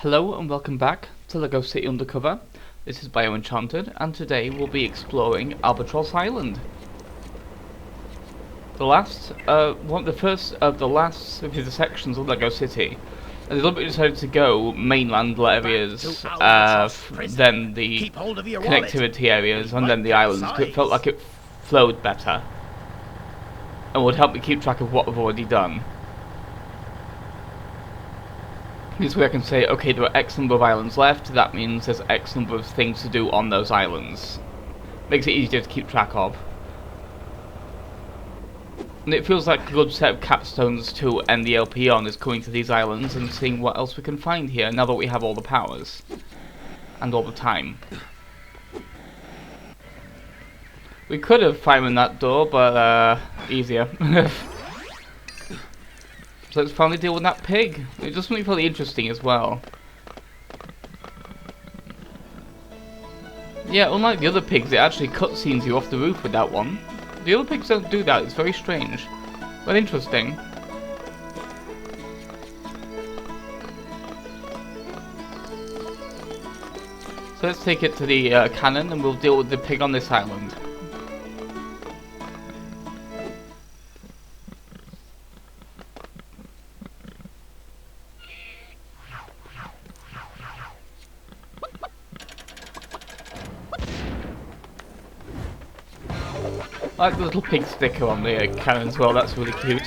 Hello and welcome back to LEGO City Undercover. This is BioEnchanted, and today we'll be exploring Albatross Island. The first of the last of his sections of LEGO City. And the bit decided to go mainland areas, then the connectivity areas, and then the islands, because it felt like it flowed better. And would help me keep track of what we've already done. This way I can say, okay, there are X number of islands left, that means there's X number of things to do on those islands. Makes it easier to keep track of. And it feels like a good set of capstones to end the LP on is coming to these islands and seeing what else we can find here, now that we have all the powers. And all the time. We could have fired that door, but easier. So let's finally deal with that pig. It does something really interesting as well. Yeah, unlike the other pigs, it actually cutscenes you off the roof with that one. The other pigs don't do that, it's very strange. But interesting. So let's take it to the cannon and we'll deal with the pig on this island. I like the little pig sticker on the cannon as well, that's really cute.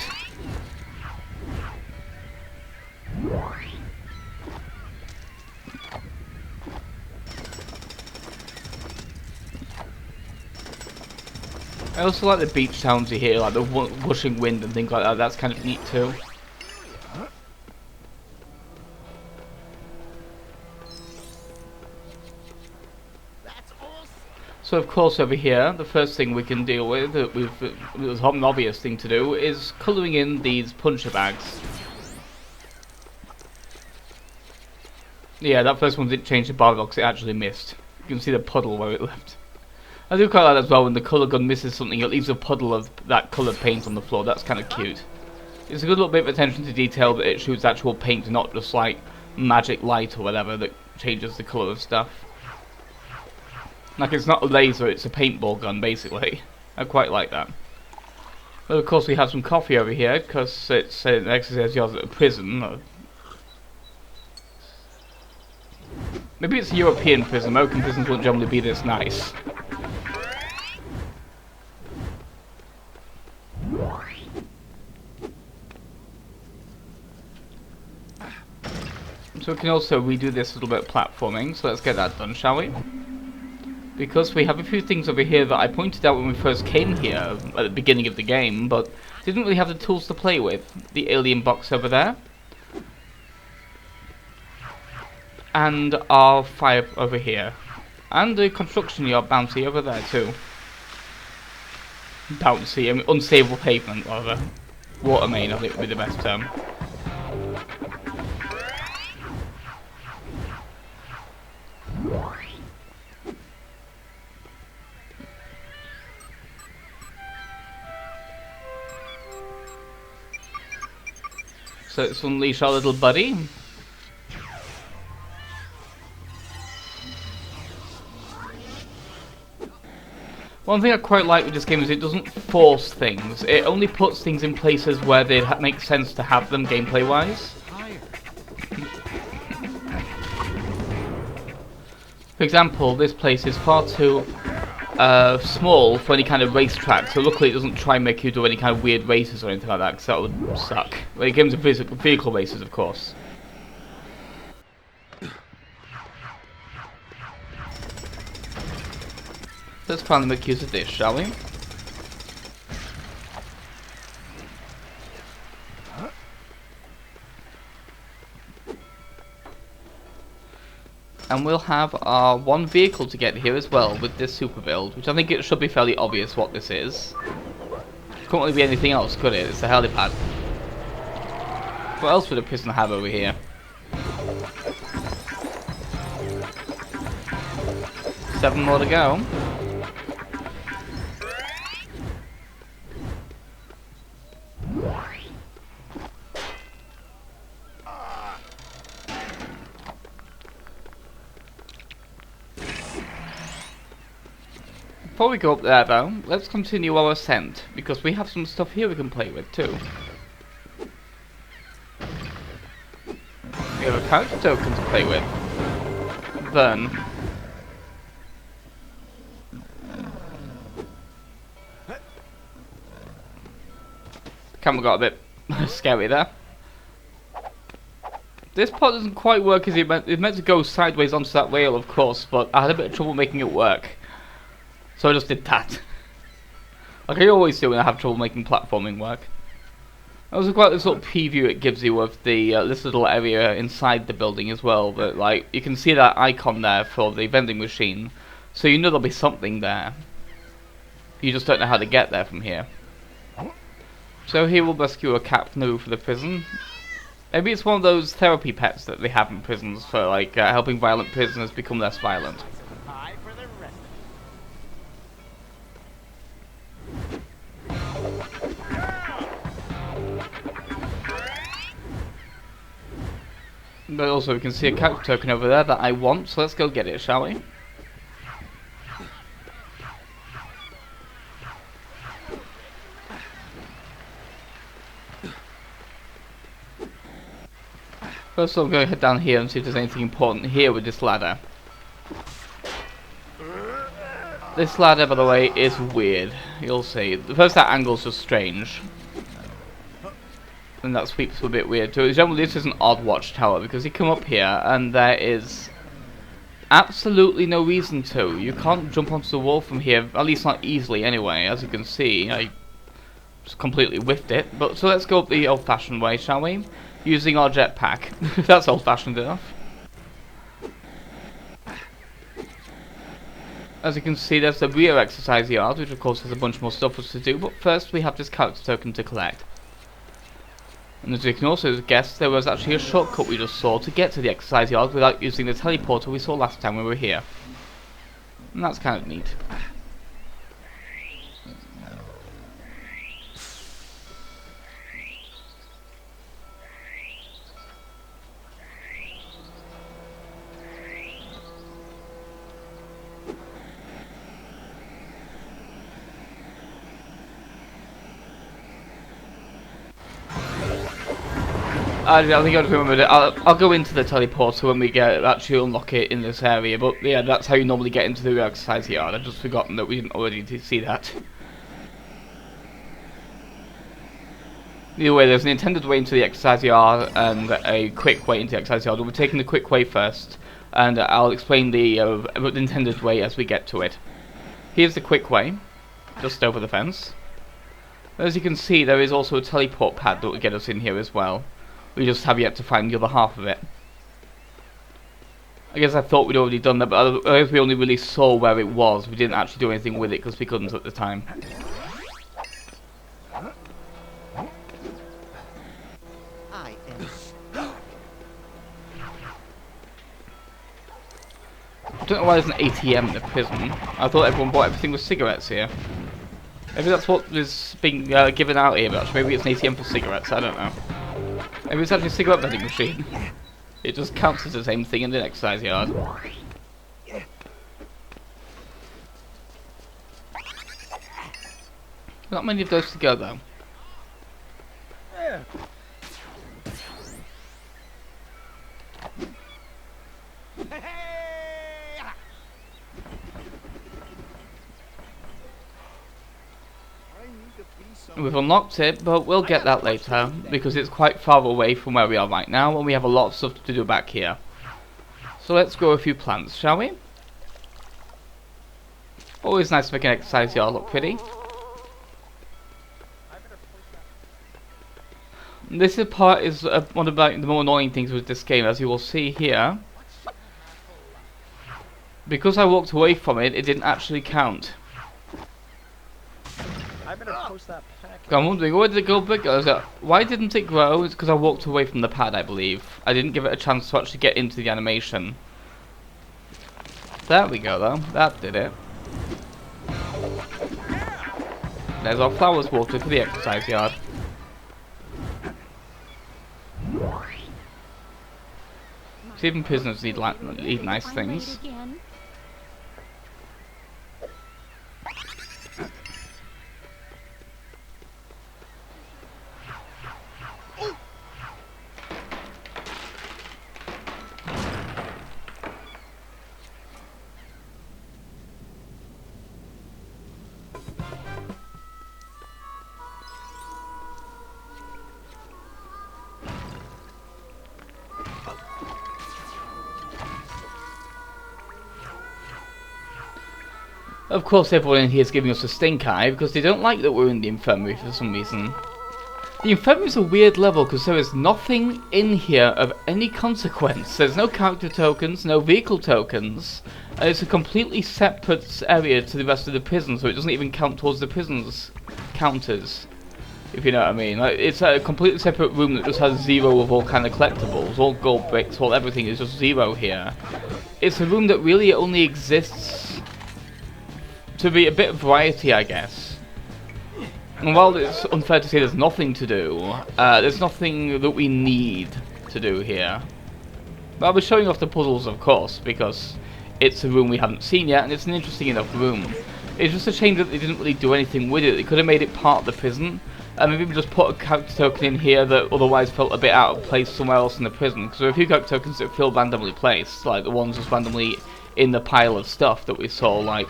I also like the beach sounds you hear, like the whooshing wind and things like that, that's kind of neat too. So of course over here, the first thing we can deal with, it was an obvious thing to do, is colouring in these puncher bags. Yeah, that first one didn't change the bar because it actually missed. You can see the puddle where it left. I do quite like that as well, when the colour gun misses something, it leaves a puddle of that coloured paint on the floor, that's kind of cute. It's a good little bit of attention to detail that it shoots actual paint, not just like magic light or whatever that changes the colour of stuff. Like, it's not a laser, it's a paintball gun, basically. I quite like that. But of course we have some coffee over here, because it's an exercise yard at a prison. Maybe it's a European prison. American prisons wouldn't generally be this nice. So we can also redo this little bit of platforming, so let's get that done, shall we? Because we have a few things over here that I pointed out when we first came here at the beginning of the game, but didn't really have the tools to play with. The alien box over there. And our fire over here. And the construction yard bouncy over there too. Bouncy, I mean unstable pavement rather. Water main, I think would be the best term. So let's unleash our little buddy. One thing I quite like with this game is it doesn't force things. It only puts things in places where they make sense to have them gameplay-wise. For example, this place is far too small for any kind of racetrack, so luckily it doesn't try and make you do any kind of weird races or anything like that, because that would suck. Well, it comes with vehicle races, of course. Let's finally make use of this, shall we? And we'll have our one vehicle to get here as well with this super build, which I think it should be fairly obvious what this is. Couldn't really be anything else, could it? It's the helipad. What else would a prison have over here? Seven more to go. Before we go up there though, let's continue our ascent, because we have some stuff here we can play with too. We have a character token to play with. Then the camera got a bit scary there. This part doesn't quite work as it meant. It's meant to go sideways onto that rail, of course, but I had a bit of trouble making it work. So I just did that. Like I always do when I have trouble making platforming work. Also quite this little preview it gives you of the this little area inside the building as well. But like you can see that icon there for the vending machine, so you know there'll be something there. You just don't know how to get there from here. So here we'll rescue a cat canoe for the prison. Maybe it's one of those therapy pets that they have in prisons for like helping violent prisoners become less violent. But also we can see a character token over there that I want, so let's go get it, shall we? First of all, I'm going to head down here and see if there's anything important here with this ladder. This ladder, by the way, is weird. You'll see. First, that angle's just strange. And that sweep's a bit weird too. Generally, this is an odd watchtower because you come up here and there is absolutely no reason to. You can't jump onto the wall from here, at least not easily anyway. As you can see, I just completely whiffed it. But so let's go up the old-fashioned way, shall we? Using our jetpack. That's old-fashioned enough. As you can see, there's the rear exercise yard, which of course has a bunch more stuff for us to do. But first, we have this character token to collect. And as you can also guess, there was actually a shortcut we just saw to get to the exercise yard without using the teleporter we saw last time we were here. And that's kind of neat. I think I just remembered it. I'll go into the teleporter when we actually unlock it in this area, but yeah, that's how you normally get into the exercise yard. I'd just forgotten that we didn't already see that. Either way, there's an intended way into the exercise yard and a quick way into the exercise yard. We'll be taking the quick way first, and I'll explain the intended way as we get to it. Here's the quick way, just over the fence. As you can see, there is also a teleport pad that will get us in here as well. We just have yet to find the other half of it. I guess I thought we'd already done that, but I guess we only really saw where it was. We didn't actually do anything with it because we couldn't at the time. I don't know why there's an ATM in the prison. I thought everyone bought everything with cigarettes here. Maybe that's what is being given out here, but maybe it's an ATM for cigarettes, I don't know. Maybe it's actually a cigarette vending machine. It just counts as the same thing in the exercise yard. Not many of those to go though. We've unlocked it, but we'll get that later, because it's quite far away from where we are right now, and we have a lot of stuff to do back here. So let's grow a few plants, shall we? Always nice to make an exercise yard look pretty. This part is one of the more annoying things with this game, as you will see here. Because I walked away from it, it didn't actually count. I better post that pack. I'm wondering, where did it go bigger? Why didn't it grow? It's because I walked away from the pad, I believe. I didn't give it a chance to actually get into the animation. There we go, though. That did it. There's our flowers watered for the exercise yard. So even prisoners need nice things. Of course, everyone in here is giving us a stink eye because they don't like that we're in the infirmary for some reason. The infirmary is a weird level because there is nothing in here of any consequence. There's no character tokens, no vehicle tokens, and it's a completely separate area to the rest of the prison, so it doesn't even count towards the prison's counters, if you know what I mean. Like, it's a completely separate room that just has 0 of all kind of collectibles, all gold bricks, all everything is just 0 here. It's a room that really only exists to be a bit of variety, I guess. And while it's unfair to say there's nothing to do, there's nothing that we need to do here. But I'll be showing off the puzzles, of course, because it's a room we haven't seen yet, and it's an interesting enough room. It's just a shame that they didn't really do anything with it. They could have made it part of the prison, and maybe just put a character token in here that otherwise felt a bit out of place somewhere else in the prison. Because there are a few character tokens that feel randomly placed, like the ones just randomly in the pile of stuff that we saw, like...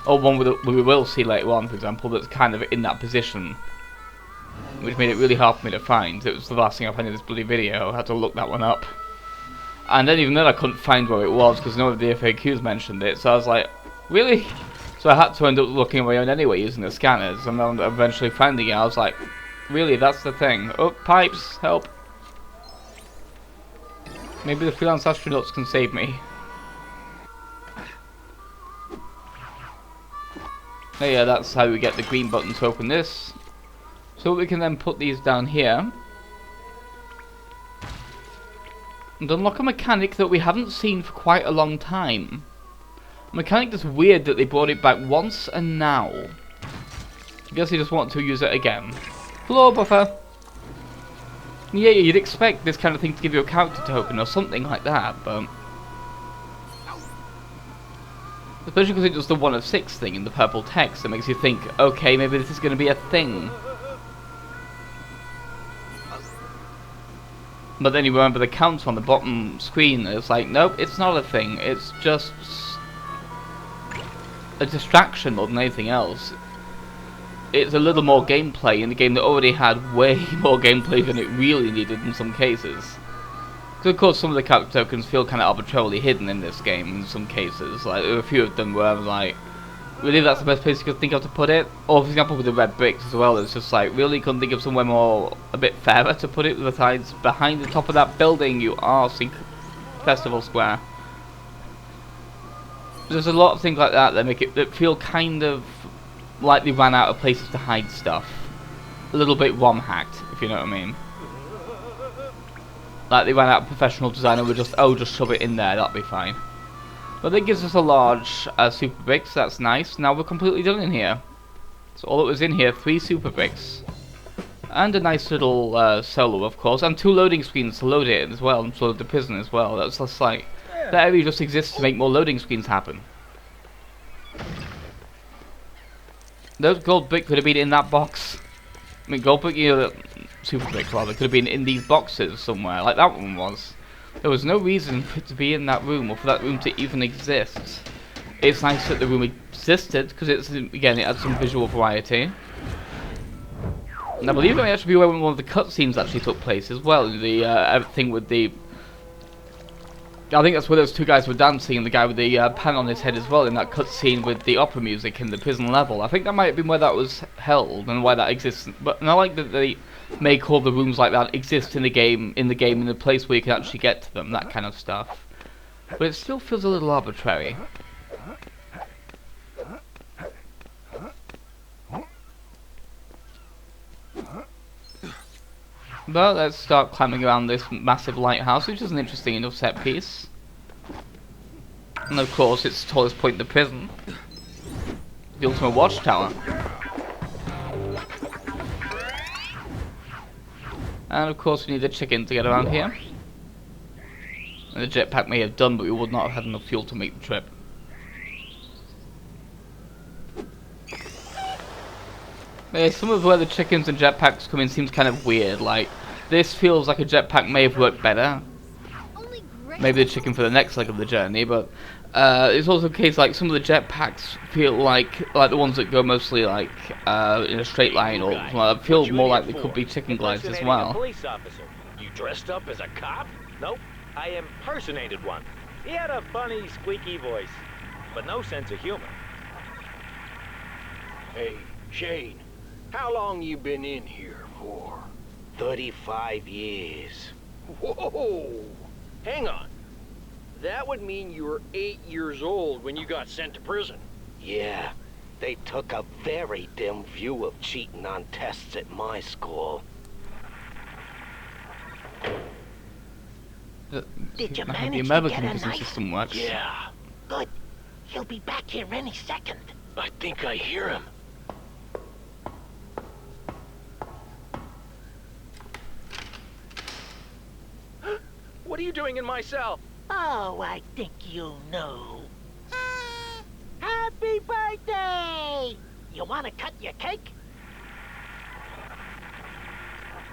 or one we will see later on, for example, that's kind of in that position. Which made it really hard for me to find. It was the last thing I found in this bloody video. I had to look that one up. And then even then I couldn't find where it was because none of the FAQs mentioned it. So I was like, really? So I had to end up looking on my own anyway using the scanners. And then eventually finding it, I was like, really, that's the thing. Oh, pipes, help. Maybe the freelance astronauts can save me. Oh yeah, that's how we get the green button to open this. So we can then put these down here. And unlock a mechanic that we haven't seen for quite a long time. A mechanic that's weird that they brought it back once and now. I guess they just want to use it again. Floor buffer! Yeah, you'd expect this kind of thing to give you a character token or something like that, but... especially because it's just the 1 of 6 thing in the purple text that makes you think, okay, maybe this is going to be a thing. But then you remember the counter on the bottom screen, and it's like, nope, it's not a thing, it's just a distraction more than anything else. It's a little more gameplay in a game that already had way more gameplay than it really needed in some cases. Because of course some of the character tokens feel kind of arbitrarily hidden in this game in some cases. Like, there were a few of them where I was like, really that's the best place you could think of to put it? Or for example with the red bricks as well, it's just like, really couldn't think of somewhere more, a bit fairer to put it besides behind the top of that building, you arse, Festival Square. There's a lot of things like that that make it that feel kind of like they ran out of places to hide stuff. A little bit ROM hacked, if you know what I mean. Like they ran out of professional design and were just, oh, just shove it in there, that'll be fine. But that gives us a large super bricks, that's nice. Now we're completely done in here. So all that was in here, 3 super bricks. And a nice little solo, of course, and 2 loading screens to load it as well, and load the prison as well. That's just like, that area just exists to make more loading screens happen. Those gold brick could have been in that box. I mean, gold brick, you know, super brick rather, could have been in these boxes somewhere, like that one was. There was no reason for it to be in that room, or for that room to even exist. It's nice that the room existed, because it's, again, it adds some visual variety. And I believe it may actually be where one of the cutscenes actually took place as well, the thing with the... I think that's where those 2 guys were dancing, and the guy with the pan on his head as well, in that cutscene with the opera music in the prison level. I think that might have been where that was held, and why that exists. But and I like that they make all the rooms like that exist in the game, in the place where you can actually get to them, that kind of stuff. But it still feels a little arbitrary. But let's start climbing around this massive lighthouse, which is an interesting enough set piece. And of course, it's the tallest point in the prison. The ultimate watchtower. And of course, we need a chicken to get around here. And the jetpack may have done, but we would not have had enough fuel to make the trip. Yeah, some of where the chickens and jetpacks come in seems kind of weird. Like, this feels like a jetpack may have worked better. Maybe the chicken for the next leg of the journey, but it's also the case like some of the jetpacks feel like the ones that go mostly like in a straight line or something like that, feel more like they could be chicken glides as well. Police officer. You dressed up as a cop? Nope, I impersonated one. He had a funny, squeaky voice. but no sense of humor. Hey, Shane, how long you been in here for? 35 years. Whoa! Hang on. That would mean you were 8 years old when you got sent to prison. Yeah, they took a very dim view of cheating on tests at my school. Did you How manage the to American get a prison knife? system works. Yeah, Good. He'll be back here any second. I think I hear him. What are you doing in my cell? Oh, I think you know. Happy birthday! You want to cut your cake?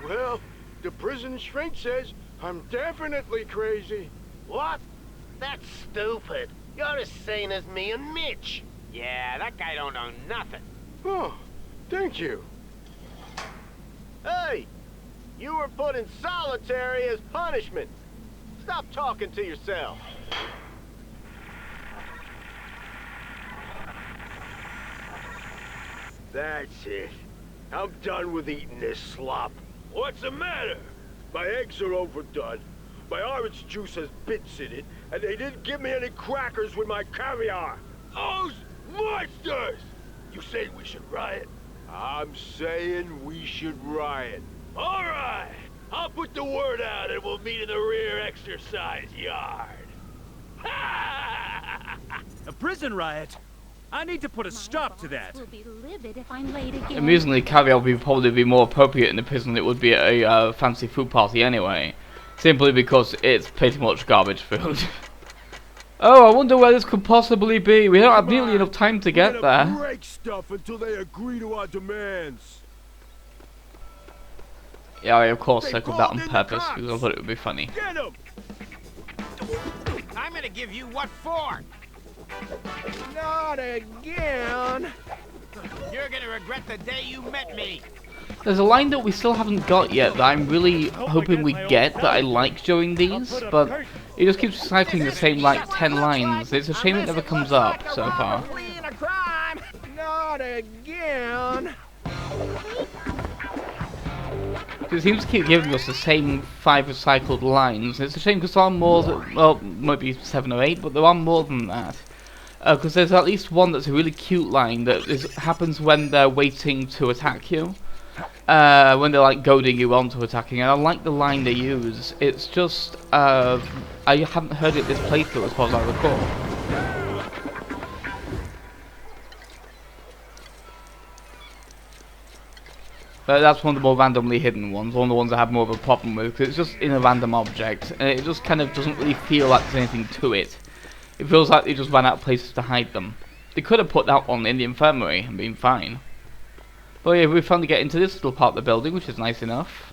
Well, the prison shrink says I'm definitely crazy. What? That's stupid. You're as sane as me and Mitch. Yeah, that guy don't know nothing. Oh, thank you. Hey, you were put in solitary as punishment. Stop talking to yourself. That's it. I'm done with eating this slop. What's the matter? My eggs are overdone. My orange juice has bits in it, and they didn't give me any crackers with my caviar. Those monsters! You say we should riot? I'm saying we should riot. All right. I'll put the word out and we'll meet in the rear exercise yard. A prison riot? I need to put a stop to that. Will be livid if I'm late again. Amusingly, caviar would probably be more appropriate in the prison than it would be at a fancy food party anyway. Simply because it's pretty much garbage food. Oh, I wonder where this could possibly be. We don't have nearly enough time to get there. Break stuff until they agree to our demands. Yeah, of course They I could that on called in the purpose cops. because I thought it would be funny. Get 'em! I'm gonna give you what for? Not again. You're gonna regret the day you met me. There's a line that we still haven't got yet that I'm really hoping we get that I like during these, but it just keeps recycling the same like 10 lines. It's a shame it never comes up so far. Fleeing a crime. Not again. It seems to keep giving us the same 5 recycled lines. It's a shame because there are more, well, maybe 7 or 8, but there are more than that. Because there's at least one that's a really cute line that happens when they're waiting to attack you. When they're like goading you on to attacking, and I like the line they use. It's just, I haven't heard it this playthrough as far as I recall. But that's one of the more randomly hidden ones, one of the ones I have more of a problem with, because it's just in a random object, and it just kind of doesn't really feel like there's anything to it. It feels like they just ran out of places to hide them. They could have put that one in the infirmary and been fine. But yeah, we finally get into this little part of the building, which is nice enough.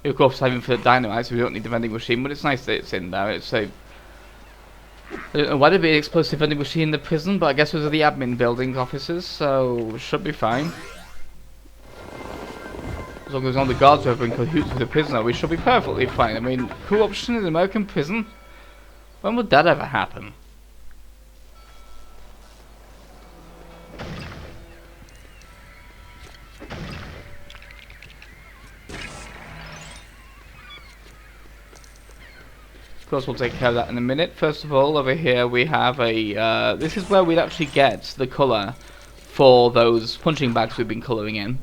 We of course have infinite dynamite, so we don't need the vending machine, but it's nice that it's in there. It's a... I don't know why there'd be an explosive vending machine in the prison, but I guess those are the admin building officers, so should be fine. As long as all the guards are in cahoots with the prisoner, we should be perfectly fine. I mean, corruption in an American prison? When would that ever happen? Of course, we'll take care of that in a minute. First of all, over here we have a... this is where we'd actually get the colour for those punching bags we've been colouring in.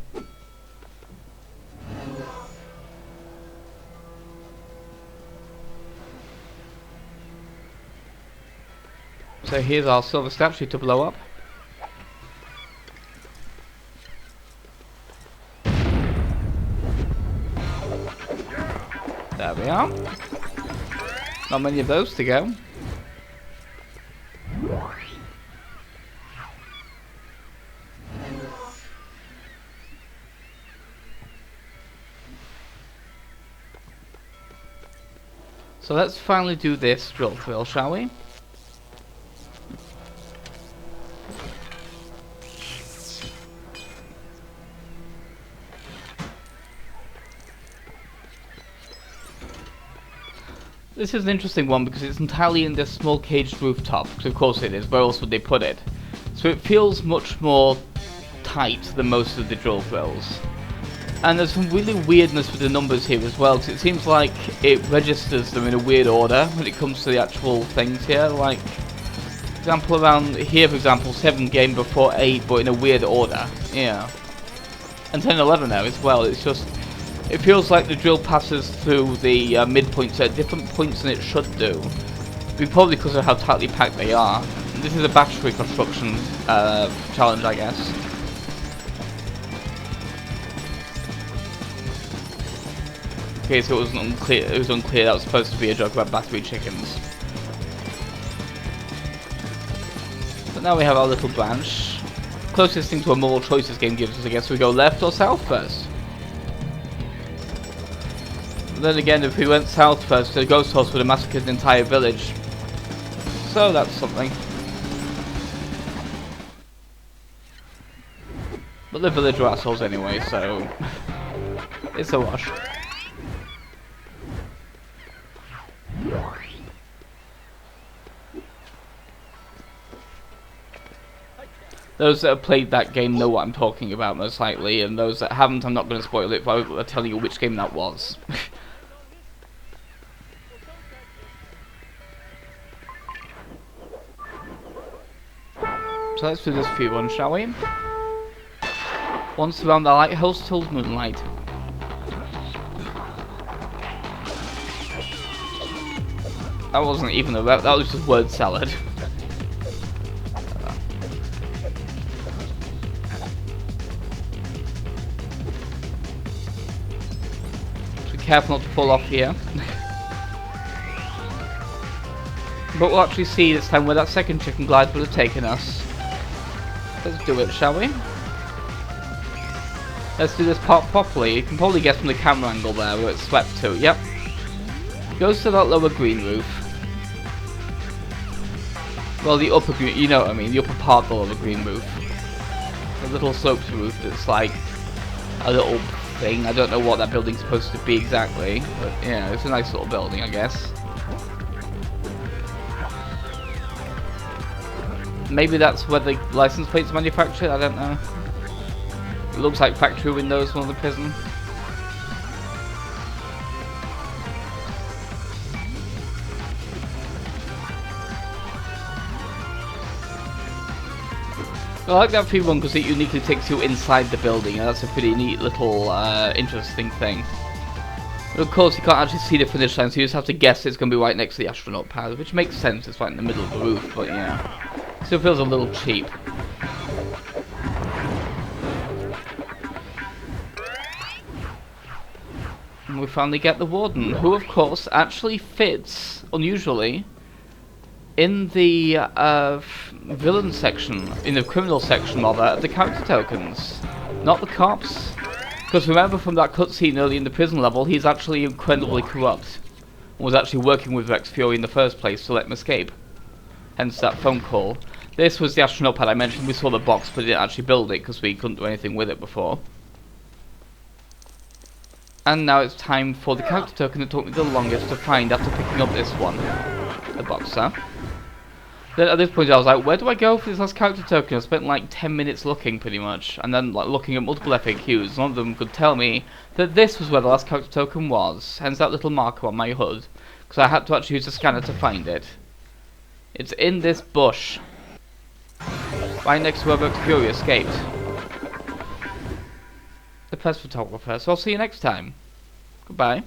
So here's our silver statue to blow up. There we are. Not many of those to go. So let's finally do this drill, shall we? This is an interesting one because it's entirely in this small caged rooftop, because of course it is, where else would they put it? So it feels much more tight than most of the drill drills. And there's some really weirdness with the numbers here as well, because it seems like it registers them in a weird order when it comes to the actual things here. Like, for example, around here, for example, 7 came before 8, but in a weird order. Yeah. And 10 and 11 now as well. It's just, it feels like the drill passes through the midpoints at different points than it should do. Probably because of how tightly packed they are. This is a battery construction challenge, I guess. Okay, so it was unclear. It was unclear that was supposed to be a joke about battery chickens. But now we have our little branch. Closest thing to a moral choices game gives us, I guess, we go left or south first. But then again, if we went south first, the ghost house would have massacred the entire village. So that's something. But the village are assholes anyway, so it's a wash. Those that have played that game know what I'm talking about most likely, and those that haven't, I'm not going to spoil it by telling you which game that was. So let's do this few one, shall we? Once around the lighthouse till moonlight. That wasn't even a rep, that was just word salad. Be careful not to fall off here. But we'll actually see this time where that second chicken glide would have taken us. Let's do it, shall we? Let's do this part properly. You can probably guess from the camera angle there where it's swept to. Yep. Goes to that lower green roof. Well, the upper green, you know what I mean, the upper part of the lower green roof. The little sloped roof that's like a little thing. I don't know what that building's supposed to be exactly, but yeah, it's a nice little building, I guess. Maybe that's where the license plate's manufactured, I don't know. It looks like factory windows from the prison. I like that free one because it uniquely takes you inside the building, and that's a pretty neat little interesting thing. But of course you can't actually see the finish line, so you just have to guess it's going to be right next to the astronaut pad, which makes sense, it's right in the middle of the roof, but yeah. Still feels a little cheap. And we finally get the warden, who of course actually fits, unusually, in the villain section, in the criminal section rather, of the character tokens. Not the cops. Because remember from that cutscene early in the prison level, he's actually incredibly corrupt. And was actually working with Rex Fury in the first place to let him escape. Hence that phone call. This was the astronaut pad I mentioned. We saw the box but didn't actually build it because we couldn't do anything with it before. And now it's time for the character token that took me the longest to find after picking up this one. The boxer. Then at this point I was like, where do I go for this last character token? I spent like 10 minutes looking pretty much, and then like looking at multiple FAQs. None of them could tell me that this was where the last character token was, hence that little marker on my hood, because I had to actually use a scanner to find it. It's in this bush, right next to where Rex Fury escaped. The press photographer, so I'll see you next time. Goodbye.